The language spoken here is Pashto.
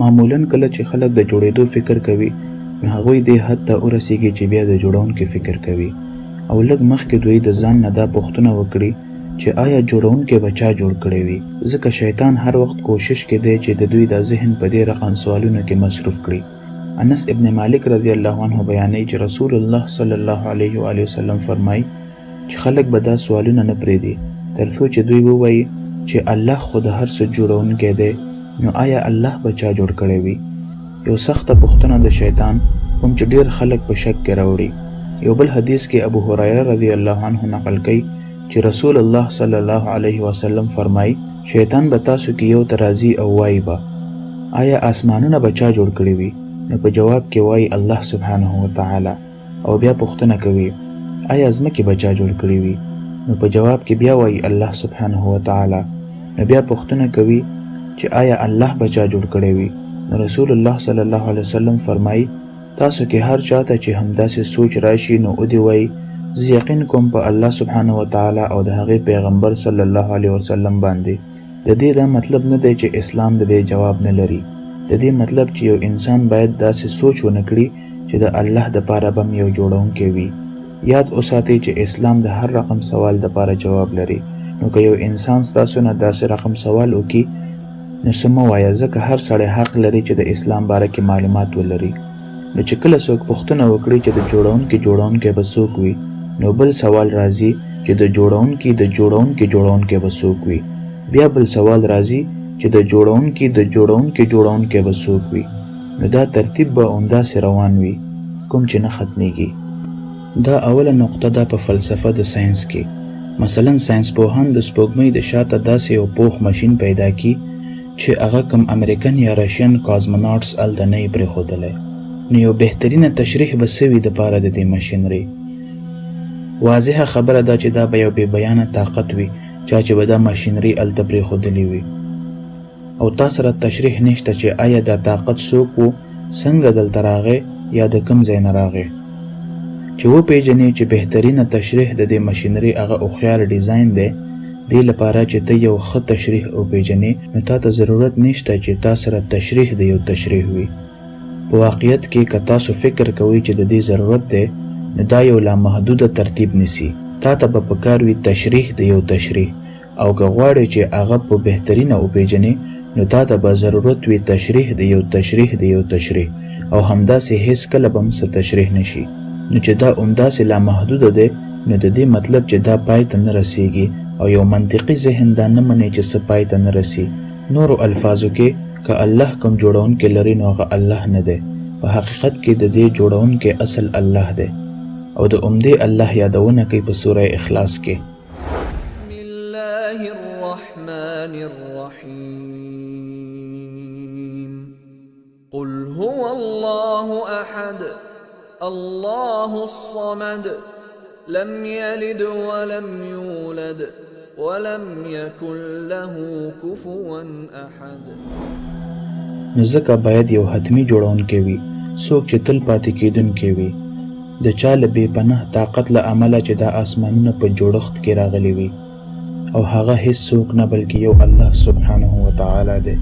معمولاً کله چې خلک د جوړېدو فکر کوي نو هغوی دې حد ته ورسیږي چې بیا د جوړونکي فکر کوي او لږ مخکې دوی د ځان نه دا پوښتنه وکړي چې آیا جوړونکی به چا جوړ کړی وي، ځکه شیطان هر وخت کوشش کې دی چې د دوی د ذهن په دې رقم سوالونو کې مصروف کړي. انس ابن مالک رضی الله عنه بیانوي چې رسول الله صلی الله علیه و آله وسلم فرمایي چې خلک به دا سوالونه نه پرېږدي تر څو چې دوی ووایي چې الله خو د هر څه جوړونکی دی، نو آیا الله به چا جوړ کړی وي؟ یو سخته پوښتنه د شیطان کوم چې ډېر خلک په شک کې راوړي. یو بل حدیث کې ابو هریره رضی الله عنه نقل کوي چې رسول الله صلی الله علیه وسلم فرمایي شیطان به تاسو کې یو ته راځي او وایي به آیا آسمانونه به چا جوړ کړي وي؟ نو په جواب کې وایي الله سبحانه وتعالی، او بیا پوښتنه کوي آیا ځمکې به چا جوړ کړي وي؟ نو په جواب کې بیا وایي الله سبحانه وتعالی، نو بیا پوښتنه کوي چې آیا الله به چا جوړ کړی وي؟ نو رسول الله صلی الله علیه وسلم فرمایي تاسو کې هر چاته چې همداسې سوچ راشي نو ودې وایي زه یقین کوم په الله سبحانه وتعالی او د هغې پیغمبر صلی الله علیه وسلم باندې. د دې دا مطلب نه دی چې اسلام د دې جواب نه لري، د دې مطلب چې یو انسان باید داسې سوچ ونه کړي چې د الله دپاره به یو جوړونکی وي. یاد وساتئ چې اسلام د هر رقم سوال دپاره جواب لري، نو که یو انسان ستاسو نه داسې رقم سوال وکړي نو څه مه وایه، ځکه هر سړی حق لري چې د اسلام باره کې معلومات ولري. نو چې کله څوک پوښتنه وکړي چې د جوړونکی به څوک وي، نو بل سوال راځي چې د جوړونکی به څوک وي، بیا بل سوال راځي چې د جوړونکی به څوک وي، نو دا ترتیب به همداسې روان وي کوم چې نه ختمیږي. دا اوله نقطه ده په فلسفه د ساینس کې. مثلا ساینس پوهان د سپوږمۍ د شاته داسې یو پوخ ماشین پیدا کی چې هغه کم امریکن یا رشین کازموناټس هلته نه یې پرېښودلی، نو یو بهترینه تشریح به څه وي دپاره د دې ماشینرۍ؟ واضحه خبره ده چې دا به یو بې بیانه طاقت وي چا چې به دا ماشینري هلته پرېښودلې وي، او تا سره تشریح نشته چې آیا دا طاقت څوک و، څنګه دلته راغی یا د کوم ځای نه راغی. چې وپېژنې چې بهترینه تشریح د دې ماشینري هغه هوښیار ډیزاین دی، دې لپاره چې ته یو ښه تشریح وپېژنې نو تا ته ضرورت نشته چې تا سره تشریح د یو تشریح وي. په واقعیت کې که تاسو فکر کوئ چې د دې ضرورت دی نو دا یو لامحدوده ترتیب نیسي. تا ته به پکار وي تشریح د یو تشریح، او که غواړې چې هغه په بهترینه وپېژنې نو تا ته به ضرورت وي تشریح د یو تشریح، او همداسې هیڅ کله به هم څه تشریح نشي. نو چې دا همداسې لامحدوده دی نو د دې مطلب چې دا پای ته نه رسیږي، او یو منطقي ذهن دا نه مني چې څه پای ته نه رسي. نورو الفاظو کې که الله کوم جوړونکی لري نو هغه الله نه دی، په حقیقت کې د دې جوړونکی اصل الله دی، او د عمدې الله یادونه کوي په سوره اخلاص کې. بسم الله الرحمن الرحیم قل هو الله احد الله الصمد لم يلد ولم يولد ولم يكن له كفوا احد. نو ځکه باید یو حتمی جوړونکی وي، څوک چې تل پاتې کېدونکی وي، د چا له بې پناه طاقت له امله چې دا آسمانونه په جوړښت کې راغلي وي، او هغه هیڅ څوک نه بلکې یو الله سبحانه وتعالی دی.